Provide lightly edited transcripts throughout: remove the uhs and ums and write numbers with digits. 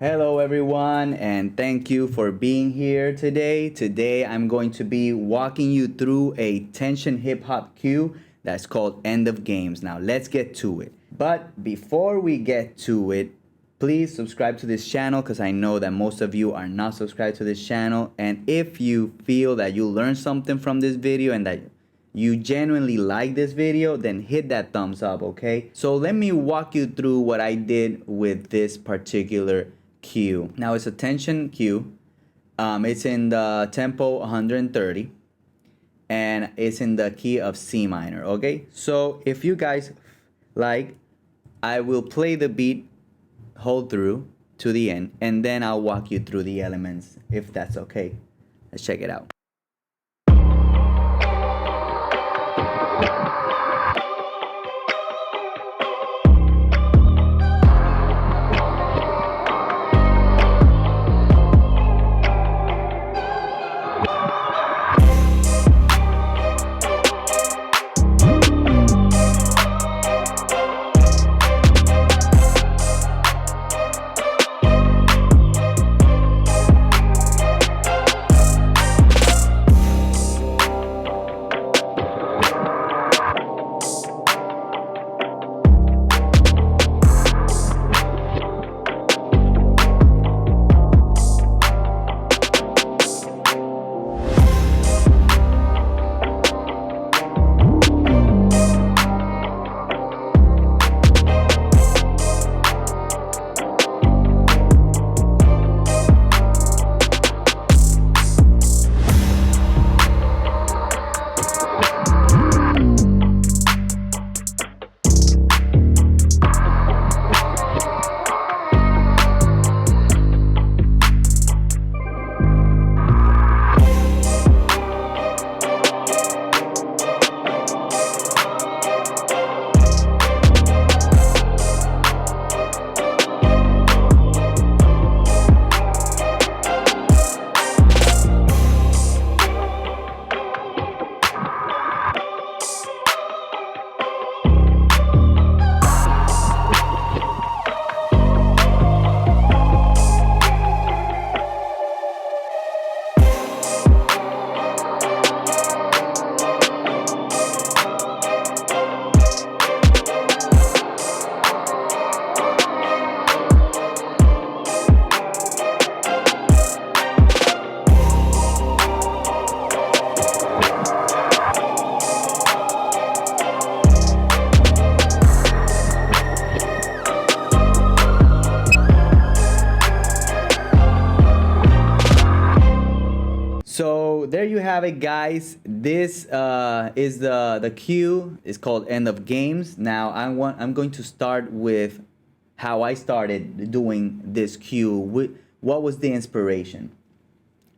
Hello everyone, and thank you for being here today. Today I'm going to be walking you through a tension hip hop cue that's called End of Games. Now let's get to it. But before we get to it, please subscribe to this channel because I know that most of you are not subscribed to this channel. And if you feel that you learned something from this video and that you genuinely like this video, then hit that thumbs up, okay? So let me walk you through what I did with this particular cue. Now it's a tension cue. It's in the tempo 130 and it's in the key of C minor, okay? So if you guys like, I will play the beat whole through to the end and then I'll walk you through the elements if that's okay. Let's check it out. So there you have it, guys. This is the cue. It's called End of Games. Now I'm going to start with how I started doing this cue. What was the inspiration?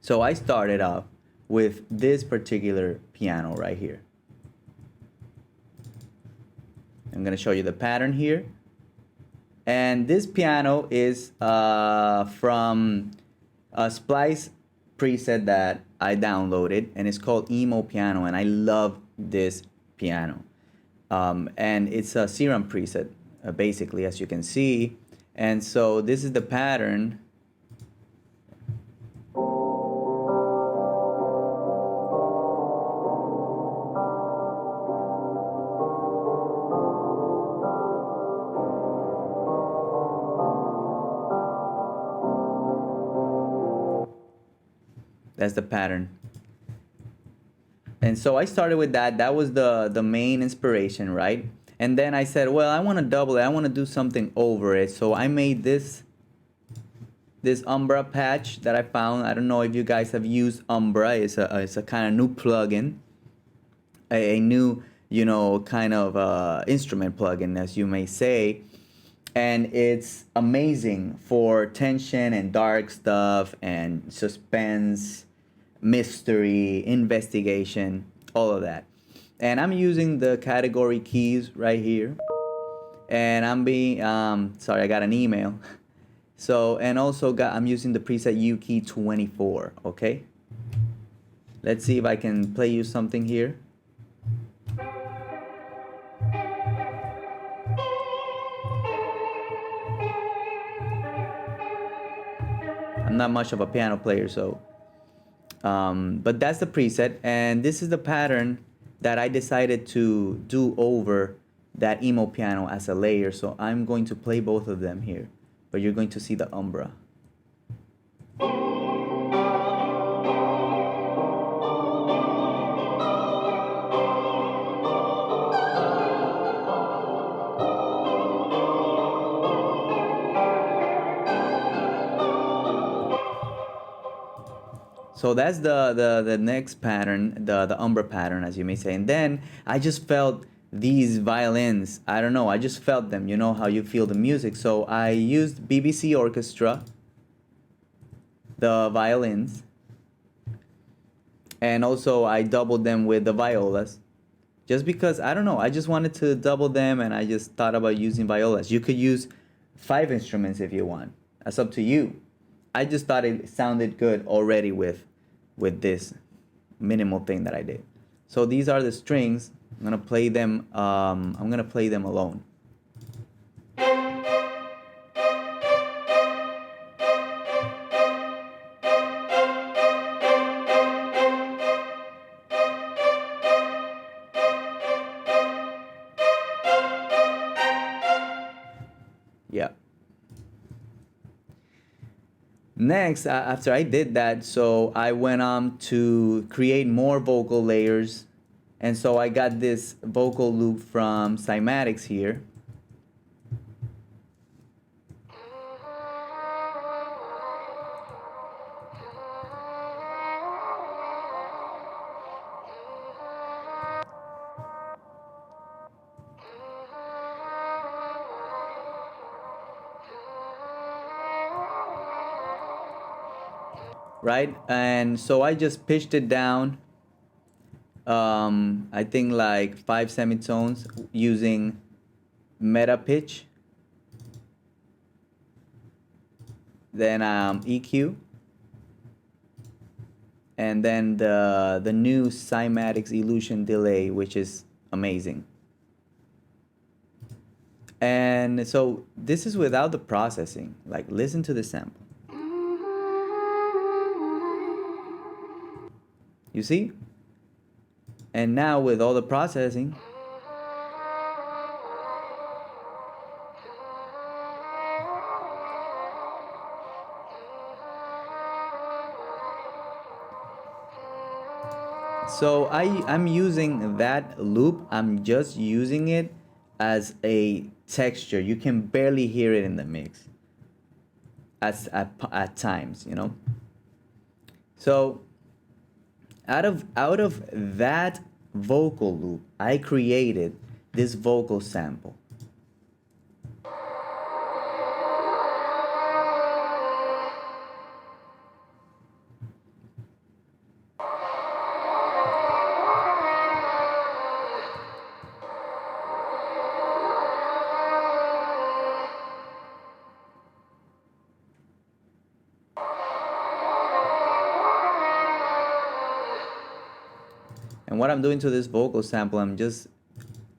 So I started off with this particular piano right here. I'm gonna show you the pattern here. And this piano is from a Splice preset that I downloaded, and it's called Emo Piano, and I love this piano. And it's a Serum preset, basically, as you can see. And so this is the pattern. That's the pattern. And so I started with that. That was the main inspiration, right? And then I said, well, I want to double it. I want to do something over it. So I made this Umbra patch that I found. I don't know if you guys have used Umbra. It's a kind of new plugin, a new, you know, kind of instrument plugin, as you may say. And it's amazing for tension and dark stuff and suspense, mystery, investigation, all of that. And I'm using the category keys right here. And I'm being, sorry, I got an email. So, and also I'm using the preset U key 24, okay? Let's see if I can play you something here. I'm not much of a piano player, so but that's the preset, and this is the pattern that I decided to do over that emo piano as a layer. So I'm going to play both of them here, but you're going to see the umbra. So that's the next pattern, the umbra pattern, as you may say. And then I just felt these violins. I don't know, I just felt them. You know how you feel the music. So I used BBC Orchestra, the violins, and also I doubled them with the violas. Just because, I don't know, I just wanted to double them, and I just thought about using violas. You could use 5 instruments if you want. That's up to you. I just thought it sounded good already with this minimal thing that I did. So these are the strings. I'm gonna play them. I'm gonna play them alone. Yeah. Next, after I did that, so I went on to create more vocal layers. And so I got this vocal loop from Cymatics here. Right? And so I just pitched it down, I think like 5 semitones using meta pitch. Then EQ. And then the new Cymatics Illusion delay, which is amazing. And so this is without the processing. Like, listen to the sample. You see? And now with all the processing, so I'm using that loop. I'm just using it as a texture. You can barely hear it in the mix at times, you know. So out of that vocal loop, I created this vocal sample. And what I'm doing to this vocal sample, I'm just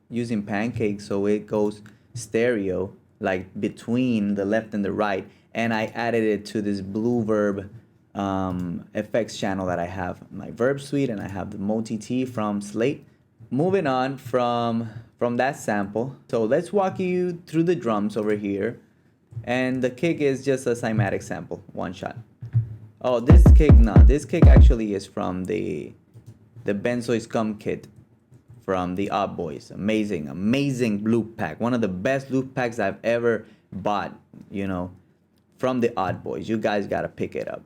using Pancake so it goes stereo, like between the left and the right. And I added it to this Blue Verb effects channel that I have, my Verb Suite, and I have the MoTT from Slate. Moving on from that sample, so let's walk you through the drums over here. And the kick is just a Cymatic sample, one shot. Oh, this kick actually is from the Benzoy Scum kit from the Odd Boys. Amazing loop pack. One of the best loop packs I've ever bought, you know, from the Odd Boys. You guys gotta pick it up.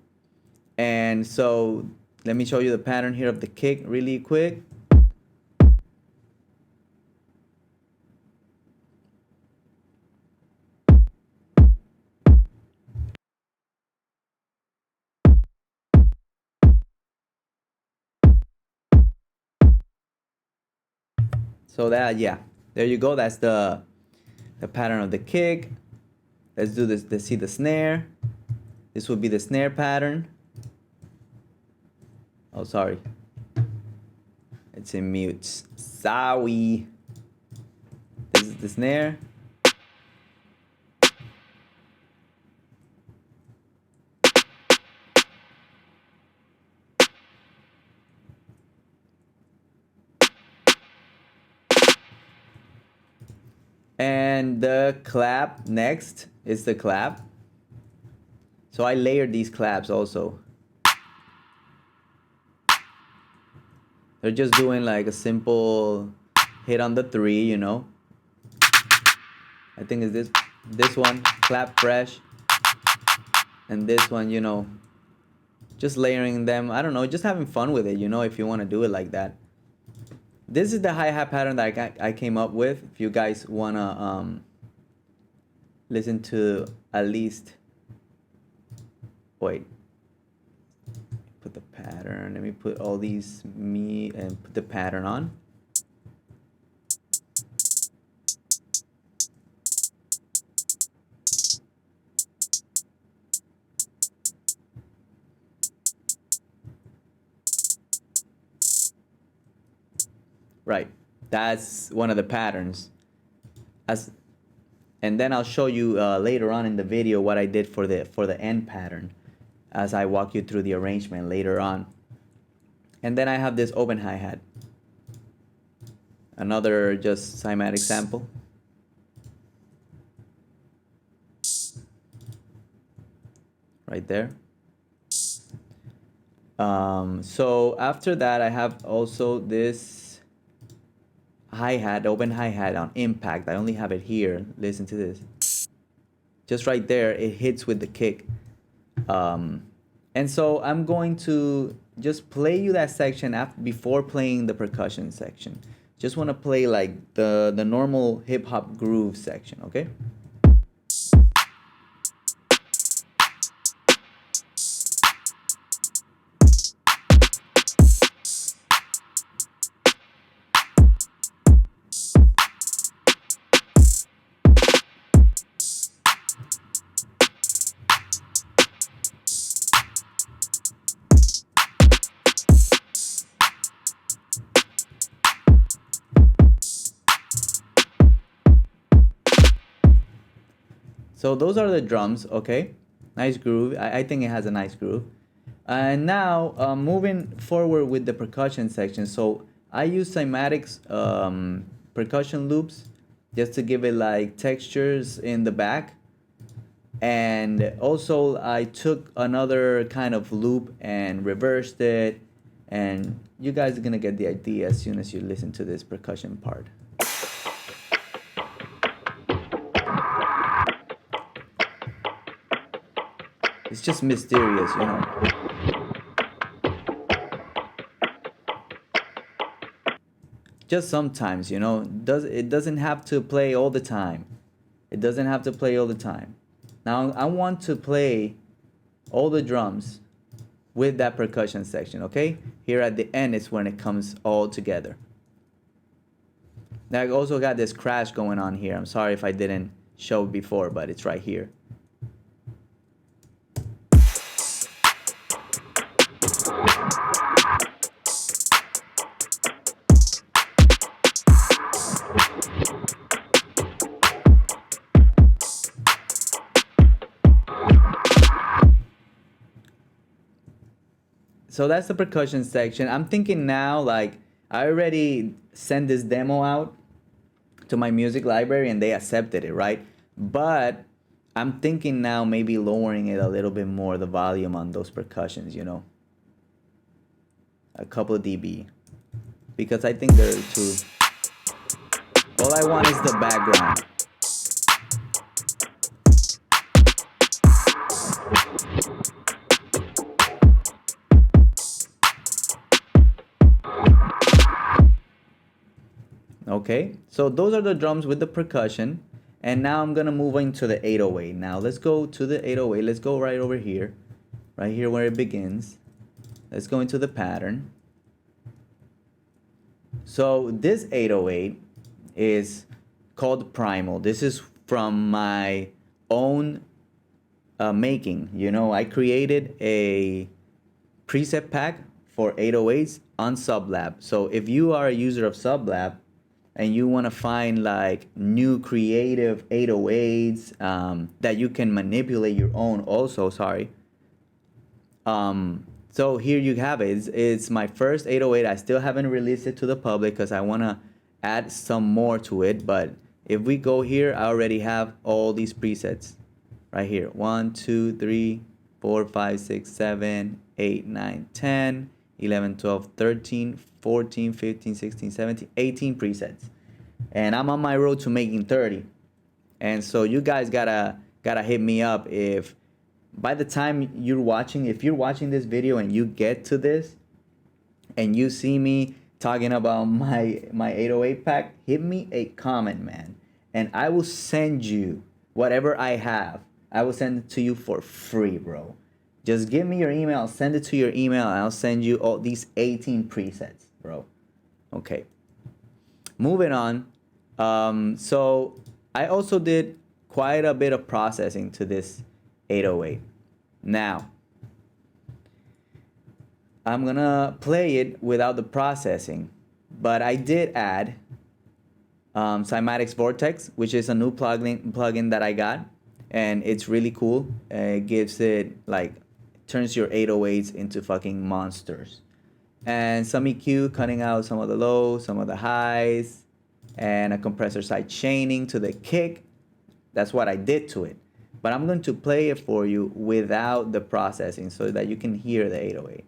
And so let me show you the pattern here of the kick really quick. So that, yeah, there you go. That's the pattern of the kick. Let's do this. Let's see the snare. This would be the snare pattern. Oh, sorry. It's in mute. Sorry. This is the snare. And the clap next is the clap. So I layered these claps also. They're just doing like a simple hit on the 3, you know. I think it's this one, clap fresh. And this one, you know, just layering them. I don't know, just having fun with it, you know, if you want to do it like that. This is the hi-hat pattern that I came up with. If you guys want to listen to at least, wait, put the pattern, let me put all these and put the pattern on. Right, that's one of the patterns. And then I'll show you later on in the video what I did for the end pattern as I walk you through the arrangement later on. And then I have this open hi-hat. Another just cymatic sample. Right there. So after that I have also this hi-hat, open hi-hat on impact. I only have it here. Listen to this. Just right there, it hits with the kick. And so I'm going to just play you that section before playing the percussion section. Just want to play like the normal hip-hop groove section, okay? So those are the drums, okay? Nice groove. I think it has a nice groove. And now moving forward with the percussion section. So I use cymatics percussion loops just to give it like textures in the back. And also I took another kind of loop and reversed it. And you guys are gonna get the idea as soon as you listen to this percussion part. It's just mysterious, you know. Just sometimes, you know. It doesn't have to play all the time. It doesn't have to play all the time. Now I want to play all the drums with that percussion section, okay? Here at the end is when it comes all together. Now I also got this crash going on here. I'm sorry if I didn't show it before, but it's right here. So that's the percussion section. I'm thinking now, like, I already sent this demo out to my music library and they accepted it, right? But I'm thinking now maybe lowering it a little bit more, the volume on those percussions, you know? A couple of dB. Because I think they're too... All I want is the background. Okay, so those are the drums with the percussion. And now I'm gonna move into the 808. Now let's go to the 808. Let's go right over here. Right here where it begins. Let's go into the pattern. So this 808 is called Primal. This is from my own making. You know, I created a preset pack for 808s on Sublab. So if you are a user of Sublab and you want to find like new creative 808s that you can manipulate your own also, so here you have it. It's my first 808. I still haven't released it to the public because I want to add some more to it, but if we go here, I already have all these presets right here. 1, 2, 3, 4, 5, 6, 7, 8, 9, 10, 11, 12, 13, 14, 15, 16, 17, 18 presets. And I'm on my road to making 30. And so you guys gotta hit me up if by the time you're watching, if you're watching this video and you get to this and you see me talking about my 808 pack, hit me a comment, man. And I will send you whatever I have. I will send it to you for free, bro. Just give me your email, send it to your email, and I'll send you all these 18 presets, bro. Okay. Moving on. So I also did quite a bit of processing to this 808. Now, I'm gonna play it without the processing, but I did add Cymatics Vortex, which is a new plugin that I got, and it's really cool. It gives it like turns your 808s into fucking monsters. And some EQ, cutting out some of the lows, some of the highs, and a compressor side chaining to the kick. That's what I did to it. But I'm going to play it for you without the processing so that you can hear the 808.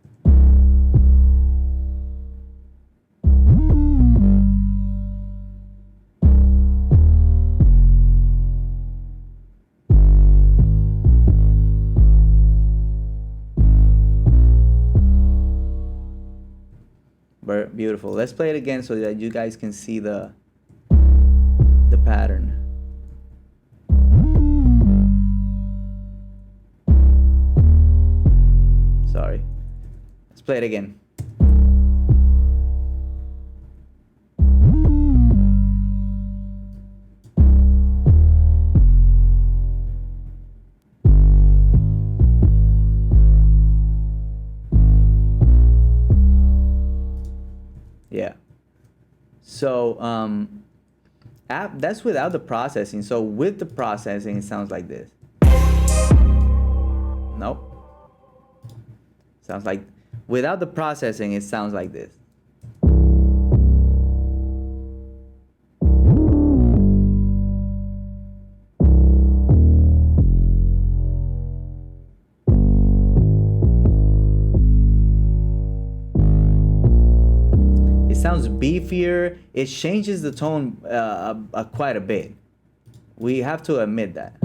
Beautiful. Let's play it again so that you guys can see the pattern. Sorry. Let's play it again. Yeah. So that's without the processing. So with the processing, it sounds like this. Nope. Sounds like without the processing, it sounds like this. Sounds beefier. It changes the tone quite a bit. We have to admit that.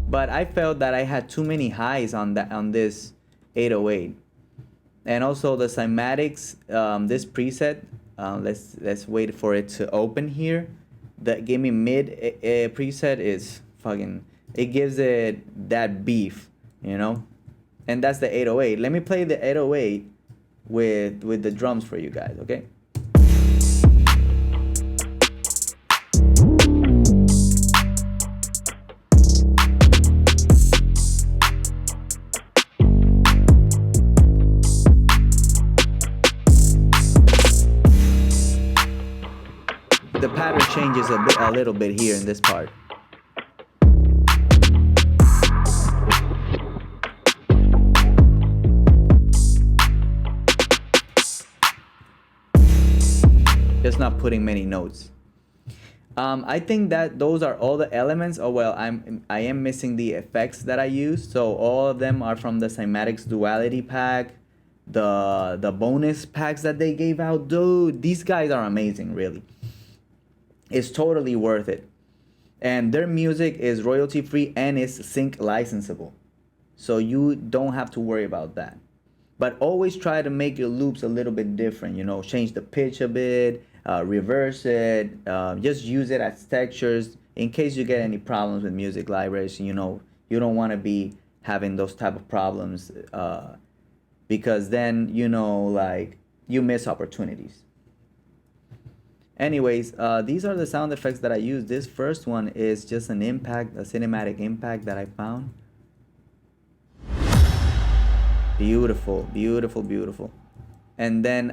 But I felt that I had too many highs on this 808, and also the Cymatics, this preset. Let's wait for it to open here. That gave me mid preset is fucking. It gives it that beef, you know, and that's the 808. Let me play the 808. With the drums for you guys, okay? The pattern changes a little bit here in this part. Just not putting many notes. I think that those are all the elements. Oh well, I am missing the effects that I used. So all of them are from the Cymatics Duality pack, the bonus packs that they gave out. Dude, these guys are amazing, really. It's totally worth it. And their music is royalty free and is sync licensable. So you don't have to worry about that. But always try to make your loops a little bit different, you know, change the pitch a bit, reverse it, just use it as textures in case you get any problems with music libraries. You know, you don't want to be having those type of problems because then, you know, like you miss opportunities. Anyways, these are the sound effects that I use. This first one is just an impact, a cinematic impact that I found. Beautiful, beautiful, beautiful. And then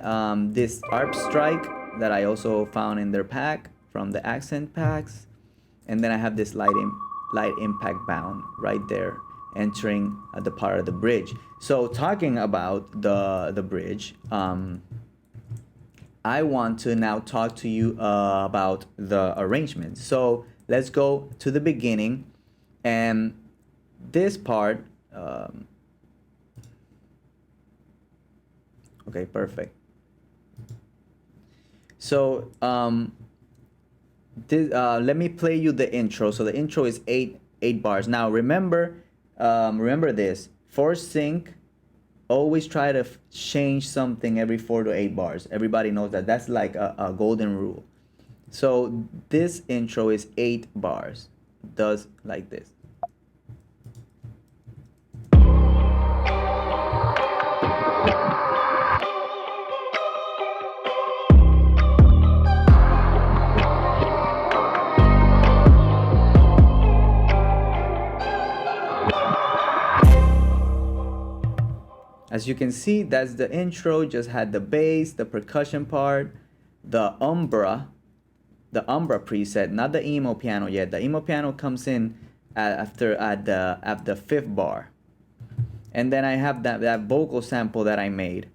this ARP strike that I also found in their pack from the accent packs. And then I have this light impact bound right there entering the part of the bridge. So talking about the bridge, I want to now talk to you about the arrangement. So let's go to the beginning, and this part. Okay, perfect. So let me play you the intro. So the intro is eight bars. Now remember this. For sync, always try to change something every 4 to 8 bars. Everybody knows that. That's like a golden rule. So this intro is 8 bars. Does like this. As you can see, that's the intro. Just had the bass, the percussion part, the umbra preset, not the emo piano yet. The emo piano comes in at the fifth bar, and then I have that vocal sample that I made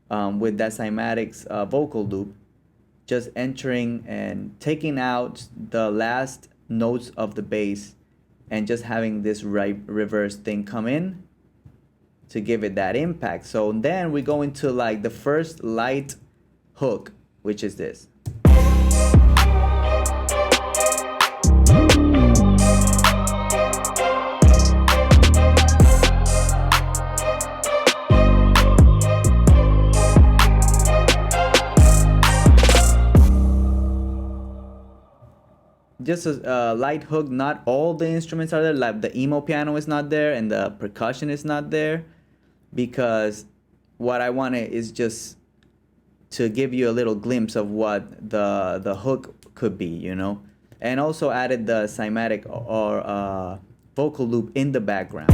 with that cymatics vocal loop, just entering and taking out the last notes of the bass, and just having this reverse thing come in to give it that impact. So then we go into like the first light hook, which is this. Just a light hook. Not all the instruments are there. Like the emo piano is not there and the percussion is not there, because what I wanted is just to give you a little glimpse of what the hook could be, you know, and also added the cymatic or vocal loop in the background.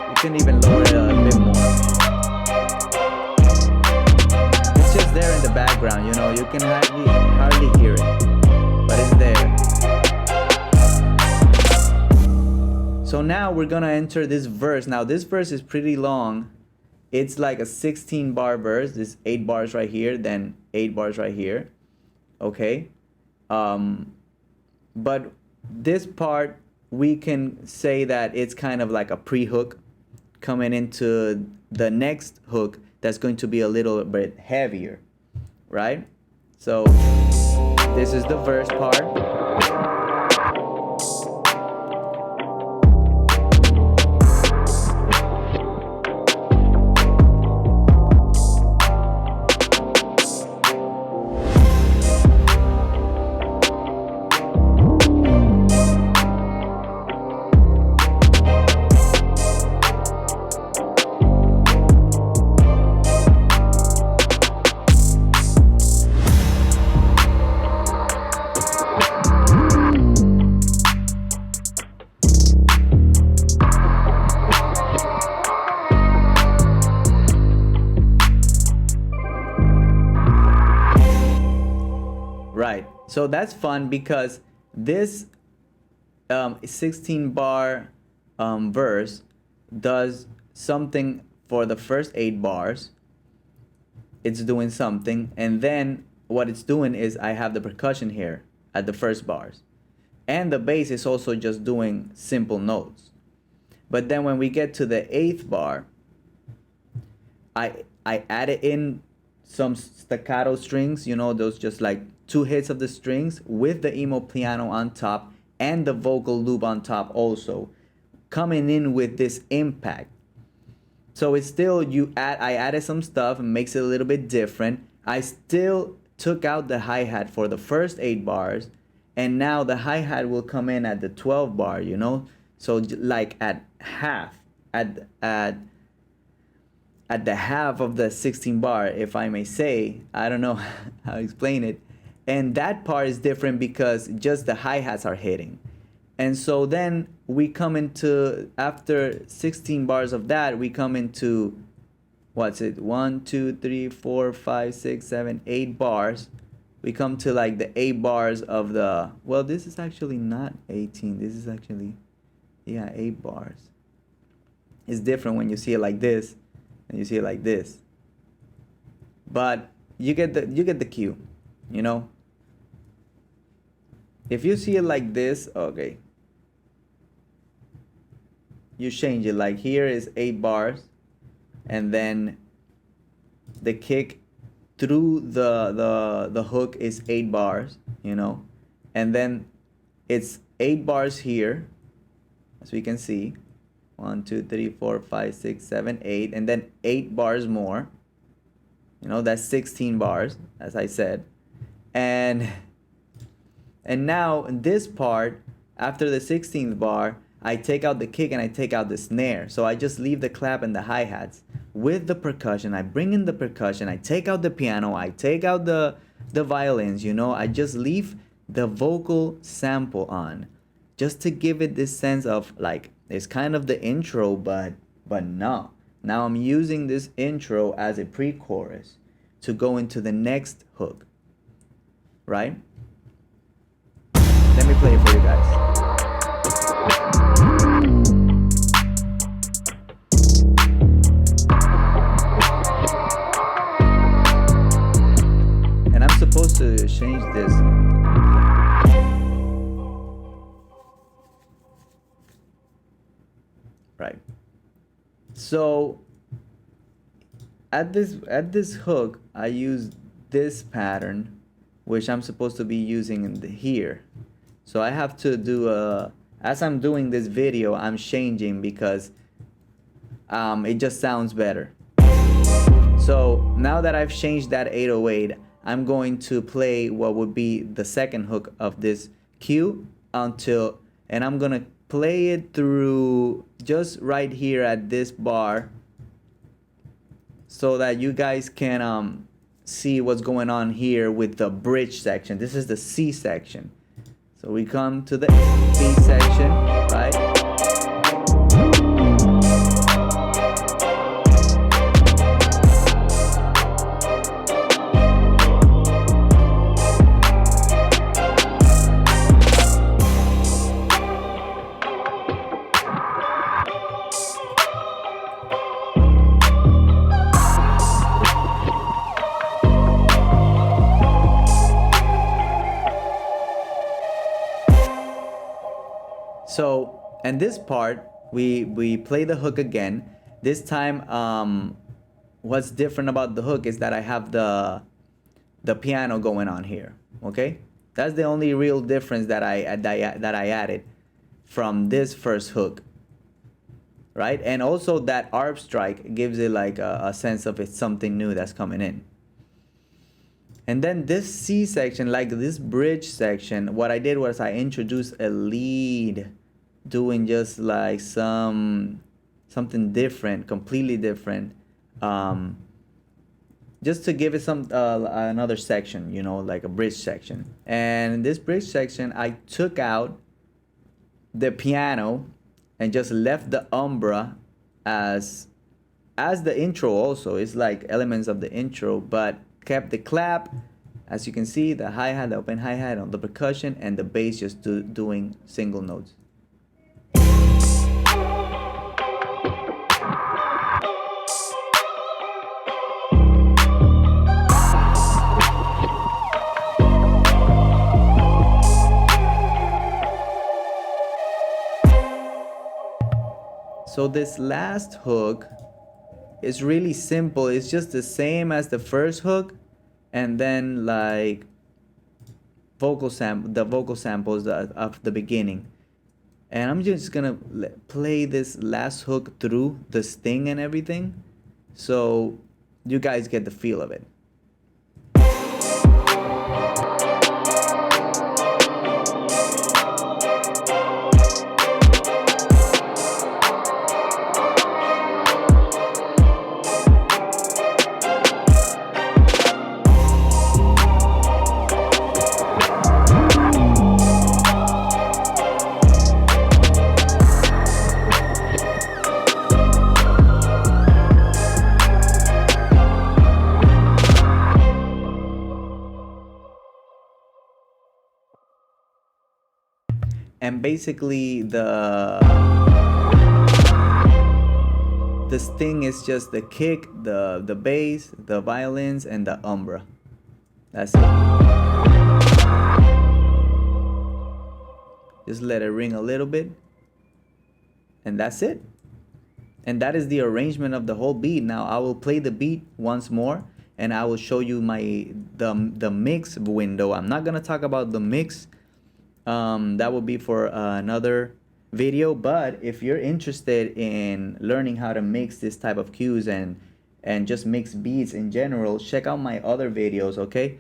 You can even lower it a bit more. It's just there in the background, you know. You can hardly hear it, but it's there. So now we're gonna enter this verse. Now this verse is pretty long. It's like a 16-bar verse. This 8 bars right here, then 8 bars right here. Okay, but this part we can say that it's kind of like a pre-hook coming into the next hook that's going to be a little bit heavier, right? So this is the verse part. Right. So that's fun because this 16-bar verse does something for the first 8 bars. It's doing something, and then what it's doing is I have the percussion here at the first bars, and the bass is also just doing simple notes. But then when we get to the 8th bar, I added in some staccato strings, you know, those just like 2 hits of the strings with the emo piano on top and the vocal loop on top also, coming in with this impact. So it's still, I added some stuff and makes it a little bit different. I still took out the hi-hat for the first 8 bars, and now the hi-hat will come in at the 12 bar, you know? So like at half, at the half of the 16 bar, if I may say. I don't know how to explain it. And that part is different because just the hi-hats are hitting. And so then we come into, after 16 bars of that, we come into, what's it, 1, 2, 3, 4, 5, 6, 7, 8 bars. We come to like the 8 bars of the, well, this is actually not 18. This is actually, yeah, 8 bars. It's different when you see it like this and you see it like this. but you get the cue, you know. If you see it like this, okay, you change it. Like here is 8 bars, and then the kick through the hook is 8 bars, you know, and then it's 8 bars here, as we can see, 1 2 3 4 5 6 7 8, and then 8 bars more, you know, that's 16 bars, as I said. And now in this part, after the 16th bar, I take out the kick and I take out the snare. So I just leave the clap and the hi-hats with the percussion. I bring in the percussion, I take out the piano, I take out the violins, you know. I just leave the vocal sample on, just to give it this sense of like, it's kind of the intro, but no. Now I'm using this intro as a pre-chorus to go into the next hook, right? Let me play it for you guys. And I'm supposed to change this. Right. So at this hook, I use this pattern, which I'm supposed to be using in here. So I have to do as I'm doing this video, I'm changing because it just sounds better. So now that I've changed that 808, I'm going to play what would be the second hook of this cue and I'm gonna play it through just right here at this bar, so that you guys can see what's going on here with the bridge section. This is the C section. So we come to the B section, right? So, and this part, we play the hook again. This time, what's different about the hook is that I have the piano going on here. Okay, that's the only real difference that I added from this first hook, right? And also that arp strike gives it like a sense of it's something new that's coming in. And then this C section, like this bridge section, what I did was I introduced a lead, doing just like something different, completely different, just to give it some another section, you know, like a bridge section. And in this bridge section, I took out the piano and just left the umbra as the intro. Also, it's like elements of the intro, but kept the clap, as you can see, the hi-hat, the open hi-hat on the percussion, and the bass just doing single notes. So this last hook is really simple. It's just the same as the first hook, and then like the vocal samples of the beginning. And I'm just gonna play this last hook through the sting and everything, so you guys get the feel of it. And basically the this thing is just the kick, the bass, the violins, and the umbra. That's it. Just let it ring a little bit, and that's it. And that is the arrangement of the whole beat. Now I will play the beat once more, and I will show you the mix window. I'm not gonna talk about the mix. That will be for another video. But if you're interested in learning how to mix this type of cues and just mix beats in general, check out my other videos, okay?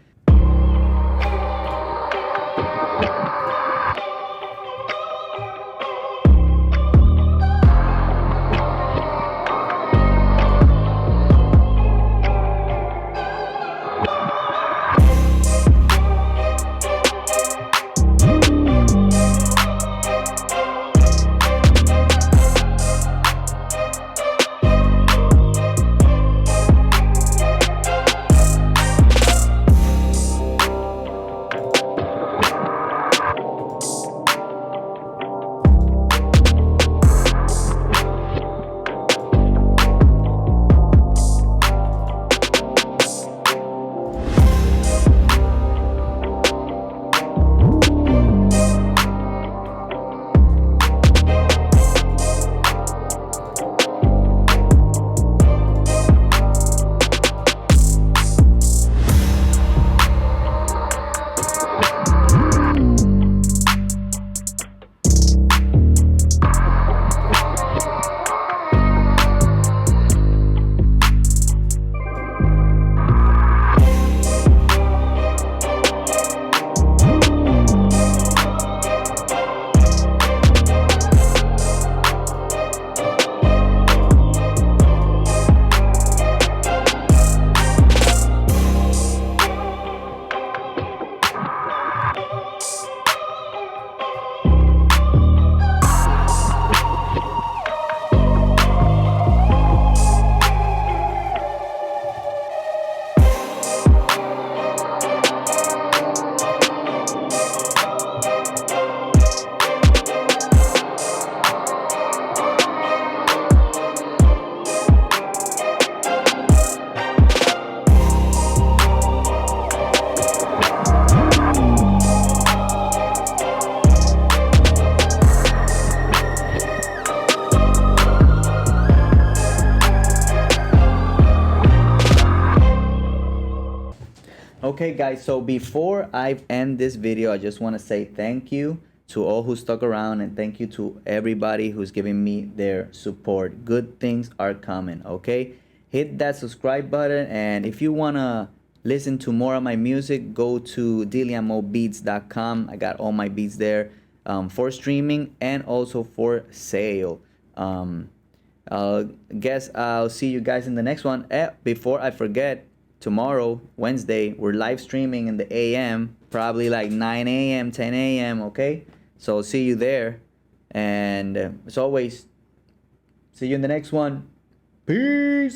Okay guys, so before I end this video, I just want to say thank you to all who stuck around, and thank you to everybody who's giving me their support. Good things are coming, okay? Hit that subscribe button, and if you want to listen to more of my music, go to diliamobeats.com. I got all my beats there for streaming and also for sale. Guess I'll see you guys in the next one. Before I forget, tomorrow, Wednesday, we're live streaming in the AM, probably like 9 a.m., 10 a.m., okay? So see you there. And as always, see you in the next one. Peace.